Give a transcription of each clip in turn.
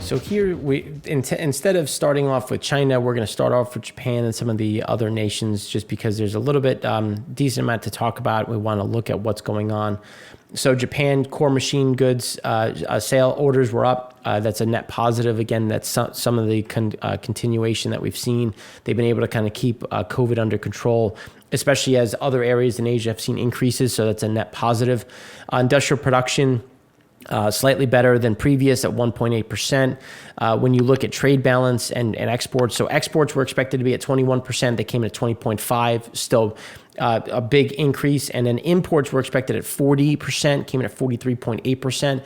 So here, instead of starting off with China, we're going to start off with Japan and some of the other nations, just because there's a little bit decent amount to talk about. We want to look at what's going on. So Japan core machine goods sale orders were up. That's a net positive. Again, that's some of the continuation that we've seen. They've been able to kind of keep COVID under control, especially as other areas in Asia have seen increases. So that's a net positive. Industrial production, slightly better than previous at 1.8%. When you look at trade balance and exports, so exports were expected to be at 21%. They came in at 20.5%, still a big increase. And then imports were expected at 40%, came in at 43.8%.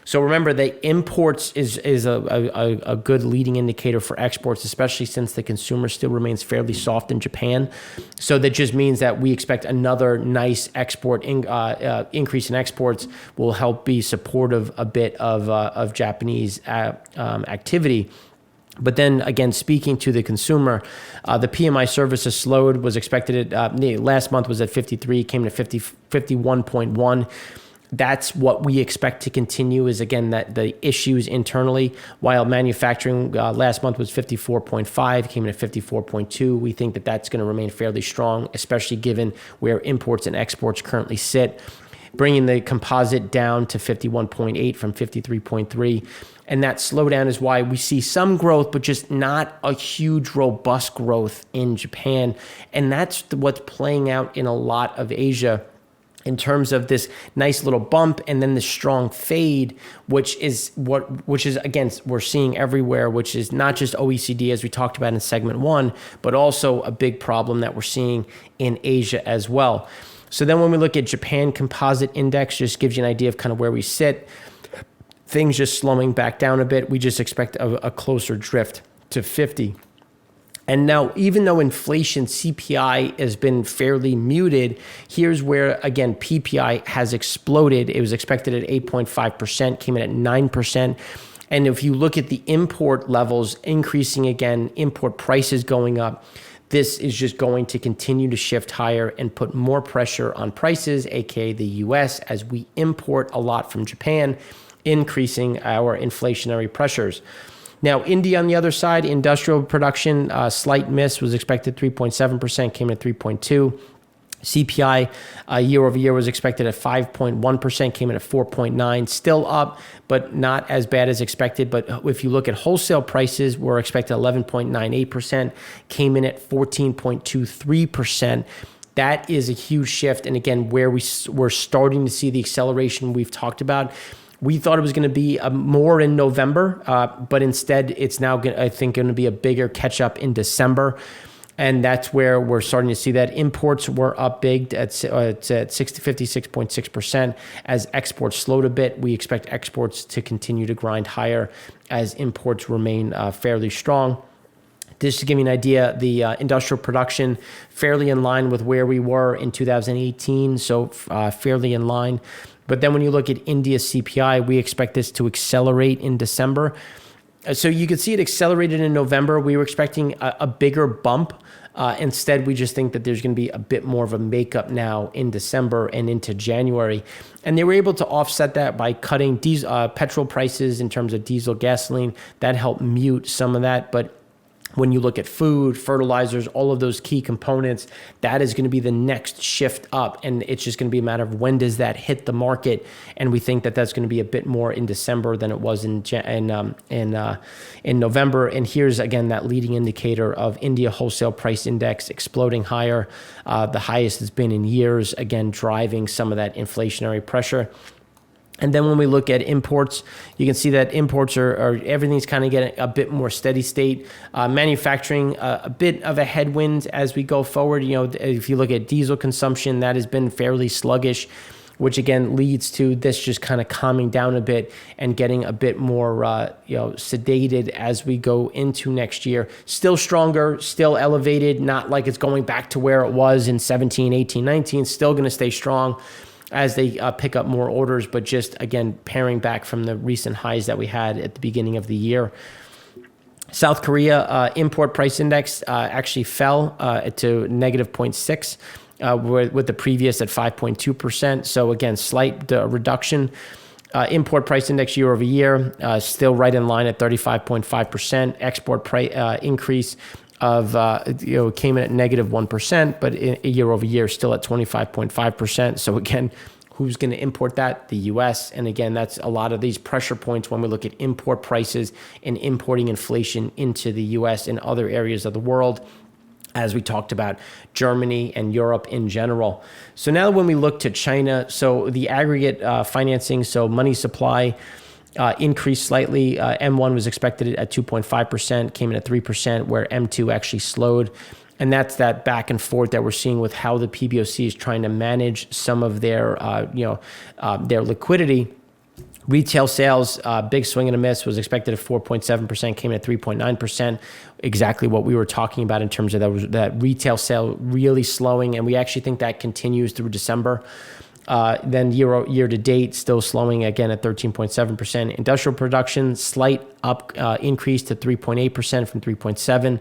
So remember that imports is a good leading indicator for exports, especially since the consumer still remains fairly soft in Japan. So that just means that we expect another nice export increase in exports will help be supportive a bit of Japanese activity. But then again, speaking to the consumer, the PMI services slowed, was expected at, last month was at 53, came to 51.1. That's what we expect to continue, is again that the issues internally. While manufacturing last month was 54.5, came in at 54.2. We think that that's going to remain fairly strong, especially given where imports and exports currently sit, bringing the composite down to 51.8 from 53.3. And that slowdown is why we see some growth, but just not a huge, robust growth in Japan. And that's what's playing out in a lot of Asia, in terms of this nice little bump and then the strong fade, which is again, we're seeing everywhere, which is not just OECD as we talked about in segment 1, but also a big problem that we're seeing in Asia as well. So then when we look at Japan Composite Index, just gives you an idea of kind of where we sit. Things just slowing back down a bit. We just expect a closer drift to 50. And now, even though inflation CPI has been fairly muted, here's where, again, PPI has exploded. It was expected at 8.5%, came in at 9%. And if you look at the import levels increasing again, import prices going up, this is just going to continue to shift higher and put more pressure on prices, aka the US, as we import a lot from Japan, increasing our inflationary pressures. Now, India on the other side, industrial production, slight miss, was expected 3.7%, came in at 3.2%. CPI year over year was expected at 5.1%, came in at 4.9%, still up, but not as bad as expected. But if you look at wholesale prices, we're expected 11.98%, came in at 14.23%. That is a huge shift. And again, where we're starting to see the acceleration we've talked about. We thought it was going to be more in November, but instead it's now, I think, going to be a bigger catch up in December. And that's where we're starting to see that. Imports were up big at 56.6%. As exports slowed a bit, we expect exports to continue to grind higher as imports remain fairly strong. Just to give you an idea, the industrial production fairly in line with where we were in 2018, so fairly in line. But then when you look at India's CPI, we expect this to accelerate in December. So you could see it accelerated in November. We were expecting a bigger bump. Instead, we just think that there's going to be a bit more of a makeup now in December and into January. And they were able to offset that by cutting petrol prices in terms of diesel, gasoline. That helped mute some of that. But when you look at food, fertilizers, all of those key components, that is going to be the next shift up. And it's just going to be a matter of when does that hit the market. And we think that that's going to be a bit more in December than it was in November. And here's, again, that leading indicator of India wholesale price index exploding higher. The highest it's been in years, again, driving some of that inflationary pressure. And then when we look at imports, you can see that imports are everything's kind of getting a bit more steady state. Manufacturing, a bit of a headwind as we go forward. You know, if you look at diesel consumption, that has been fairly sluggish, which again leads to this just kind of calming down a bit and getting a bit more sedated as we go into next year. Still stronger, still elevated, not like it's going back to where it was in 17, 18, 19. Still going to stay strong as they pick up more orders, but just, again, paring back from the recent highs that we had at the beginning of the year. South Korea import price index actually fell to negative 0.6 with the previous at 5.2%. So, again, slight reduction. Import price index year over year, still right in line at 35.5%. Export price increase of came in at negative 1%, but year over year still at 25.5%. So again, who's going to import that? The U.S. And again, that's a lot of these pressure points when we look at import prices and importing inflation into the U.S. and other areas of the world, as we talked about Germany and Europe in general. So now when we look to China, so the aggregate financing, so money supply increased slightly. M1 was expected at 2.5%, came in at 3%, where M2 actually slowed. And that's that back and forth that we're seeing with how the PBOC is trying to manage some of their liquidity. Retail sales, big swing and a miss, was expected at 4.7%, came in at 3.9%. Exactly what we were talking about in terms of that retail sale really slowing, and we actually think that continues through December. Then year to date, still slowing again at 13.7%. Industrial production, slight increase to 3.8% from 3.7%.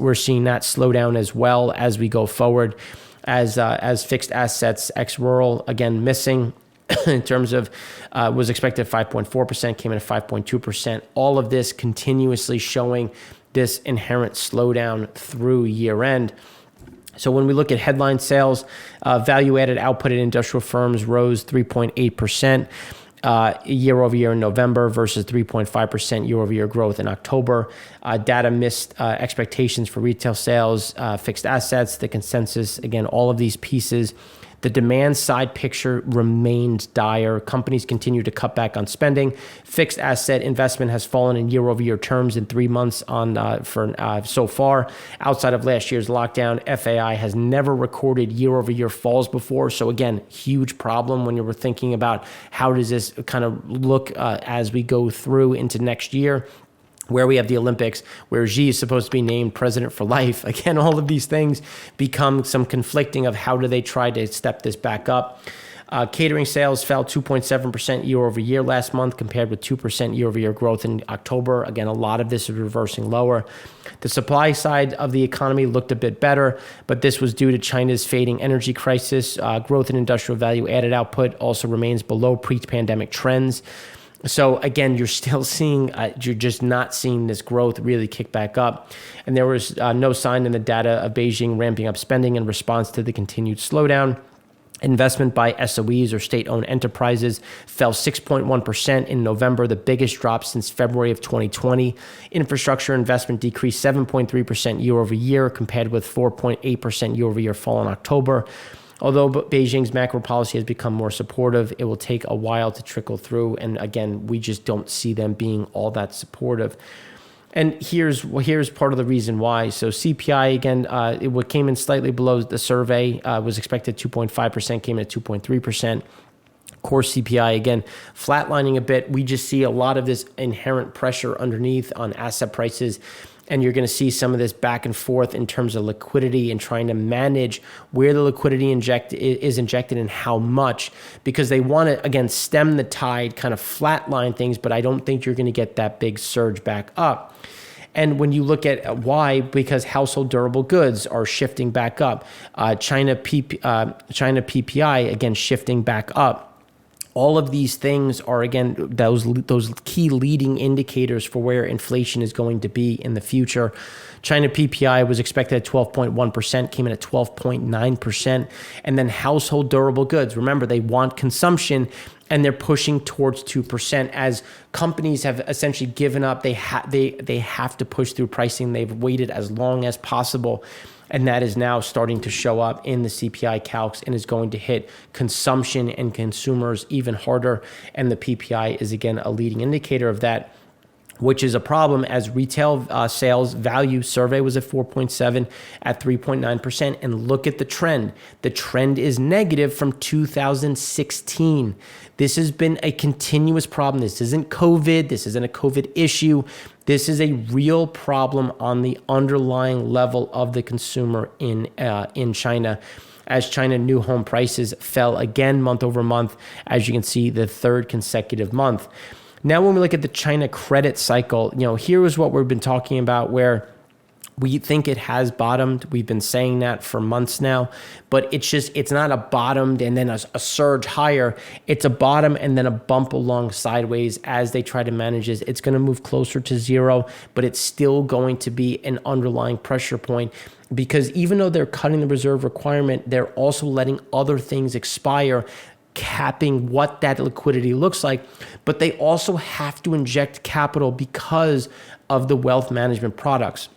We're seeing that slow down as well as we go forward, as fixed assets ex-rural again missing. In terms of was expected at 5.4%, came in at 5.2%. All of this continuously showing this inherent slowdown through year end. So when we look at headline sales, value-added output at industrial firms rose 3.8% year over year in November versus 3.5% year over year growth in October. Data missed expectations for retail sales, fixed assets, the consensus, again, all of these pieces. The demand side picture remained dire. Companies continue to cut back on spending. Fixed asset investment has fallen in year-over-year terms in 3 months so far. Outside of last year's lockdown, FAI has never recorded year-over-year falls before. So again, huge problem when you were thinking about how does this kind of look as we go through into next year, where we have the Olympics, where Xi is supposed to be named president for life. Again, all of these things become some conflicting of how do they try to step this back up. Catering sales fell 2.7% year over year last month, compared with 2% year over year growth in October. Again, a lot of this is reversing lower. The supply side of the economy looked a bit better, but this was due to China's fading energy crisis. Growth in industrial value added output also remains below pre-pandemic trends. So again, you're still seeing, you're just not seeing this growth really kick back up. And there was no sign in the data of Beijing ramping up spending in response to the continued slowdown. Investment by SOEs or state-owned enterprises fell 6.1% in November, the biggest drop since February of 2020. Infrastructure investment decreased 7.3% year over year, compared with 4.8% year over year fall in October. Although Beijing's macro policy has become more supportive, it will take a while to trickle through. And again, we just don't see them being all that supportive. And here's part of the reason why. So CPI, again, it came in slightly below the survey, was expected 2.5%, came in at 2.3%. Core CPI, again, flatlining a bit. We just see a lot of this inherent pressure underneath on asset prices. And you're going to see some of this back and forth in terms of liquidity and trying to manage where the liquidity is injected and how much, because they want to, again, stem the tide, kind of flatline things, but I don't think you're going to get that big surge back up. And when you look at why, because household durable goods are shifting back up. China PPI, again, shifting back up. All of these things are, again, those key leading indicators for where inflation is going to be in the future. China PPI was expected at 12.1%, came in at 12.9%. And then household durable goods, remember, they want consumption, and they're pushing towards 2% as companies have essentially given up. They have to push through pricing. They've waited as long as possible. And that is now starting to show up in the CPI calcs and is going to hit consumption and consumers even harder. And the PPI is, again, a leading indicator of that, which is a problem as retail sales value survey was at 4.7 at 3.9%. And look at the trend. The trend is negative from 2016. This has been a continuous problem. This isn't COVID. This isn't a COVID issue. This is a real problem on the underlying level of the consumer in China, as China new home prices fell again month over month, as you can see, the third consecutive month. Now, when we look at the China credit cycle, here is what we've been talking about, where We think it has bottomed. We've been saying that for months now, but it's not a bottomed and then a surge higher. It's a bottom and then a bump along sideways as they try to manage this. It's going to move closer to zero, but it's still going to be an underlying pressure point, because even though they're cutting the reserve requirement, they're also letting other things expire, capping what that liquidity looks like. But they also have to inject capital because of the wealth management products.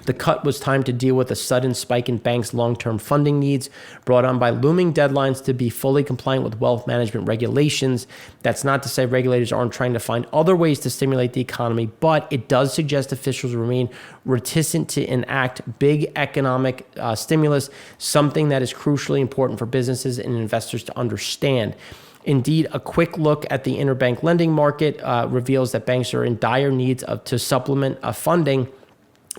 The cut was timed to deal with a sudden spike in banks' long-term funding needs brought on by looming deadlines to be fully compliant with wealth management regulations. That's not to say regulators aren't trying to find other ways to stimulate the economy, but it does suggest officials remain reticent to enact big economic stimulus, something that is crucially important for businesses and investors to understand. Indeed, a quick look at the interbank lending market reveals that banks are in dire needs to supplement funding.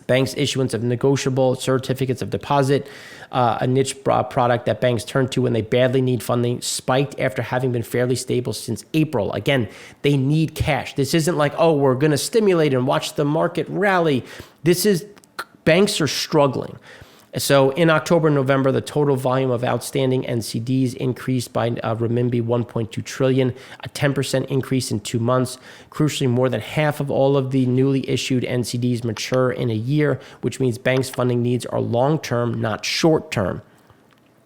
Banks' issuance of negotiable certificates of deposit, a niche product that banks turn to when they badly need funding, spiked after having been fairly stable since April. Again, they need cash. This isn't like, oh, we're going to stimulate and watch the market rally. Banks are struggling. So in October and November, the total volume of outstanding NCDs increased by renminbi 1.2 trillion, a 10% increase in 2 months. Crucially, more than half of all of the newly issued NCDs mature in a year, which means banks' funding needs are long-term, not short-term.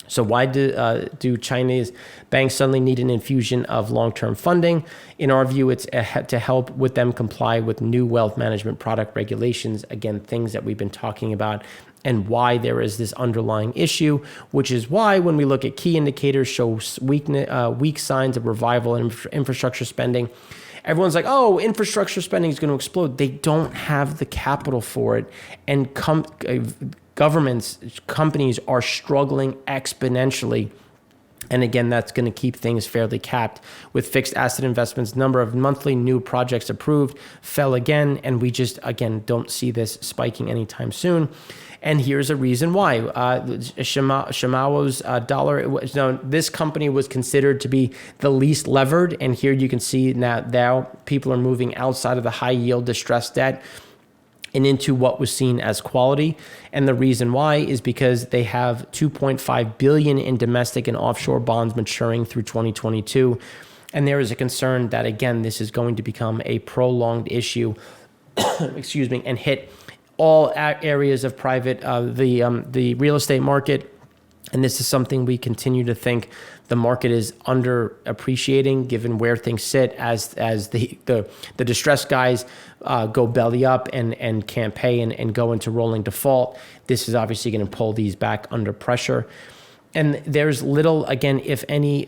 So why do Chinese banks suddenly need an infusion of long-term funding? In our view, it's to help with them comply with new wealth management product regulations. Again, things that we've been talking about, and why there is this underlying issue, which is why when we look at key indicators show weak signs of revival in infrastructure spending, everyone's like, oh, infrastructure spending is going to explode. They don't have the capital for it. And governments, companies are struggling exponentially. And again, that's going to keep things fairly capped. With fixed asset investments, number of monthly new projects approved fell again. And we just, again, don't see this spiking anytime soon. And here's a reason why. Shimao's dollar, this company was considered to be the least levered. And here you can see now people are moving outside of the high yield distressed debt and into what was seen as quality. And the reason why is because they have 2.5 billion in domestic and offshore bonds maturing through 2022. And there is a concern that, again, this is going to become a prolonged issue, and hit all areas of private, the real estate market. And this is something we continue to think the market is underappreciating given where things sit as the distressed guys go belly up and can't pay and go into rolling default. This is obviously going to pull these back under pressure. And there's little, again, if any,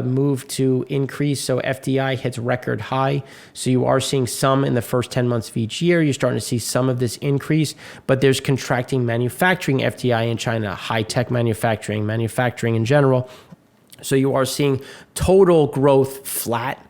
move to increase. So FDI hits record high. So you are seeing some in the first 10 months of each year. You're starting to see some of this increase, but there's contracting manufacturing FDI in China, high-tech manufacturing in general. So you are seeing total growth flat,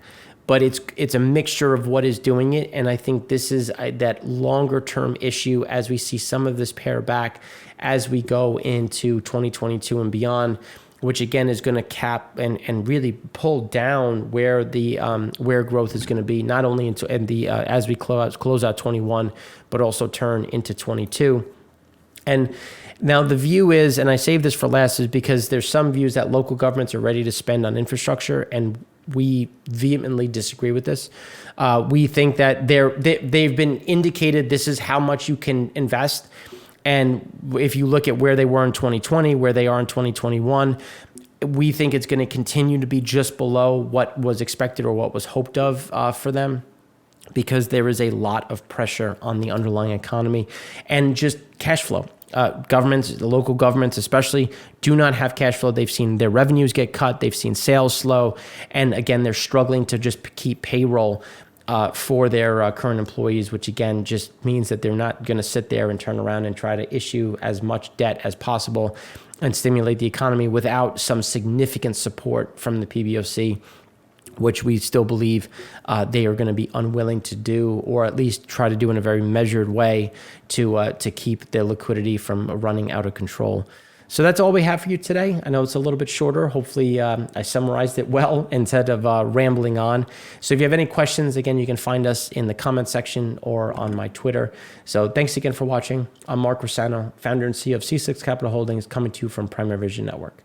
but it's a mixture of what is doing it. And I think this is that longer term issue as we see some of this pare back as we go into 2022 and beyond, which again is going to cap and really pull down where the where growth is going to be, not only as we close out 21, but also turn into 22. And now the view is, and I saved this for last, is because there's some views that local governments are ready to spend on infrastructure, and we vehemently disagree with this. We think that they've been indicated this is how much you can invest. And if you look at where they were in 2020, where they are in 2021, we think it's going to continue to be just below what was expected or what was hoped of for them, because there is a lot of pressure on the underlying economy and just cash flow. Governments, local governments especially, do not have cash flow. They've seen their revenues get cut. They've seen sales slow. And again, they're struggling to just keep payroll for their current employees, which again just means that they're not going to sit there and turn around and try to issue as much debt as possible and stimulate the economy without some significant support from the PBOC, which we still believe they are going to be unwilling to do, or at least try to do in a very measured way to keep their liquidity from running out of control. So that's all we have for you today. I know it's a little bit shorter. Hopefully I summarized it well instead of rambling on. So if you have any questions, again, you can find us in the comment section or on my Twitter. So thanks again for watching. I'm Mark Rossano, founder and CEO of C6 Capital Holdings, coming to you from Primary Vision Network.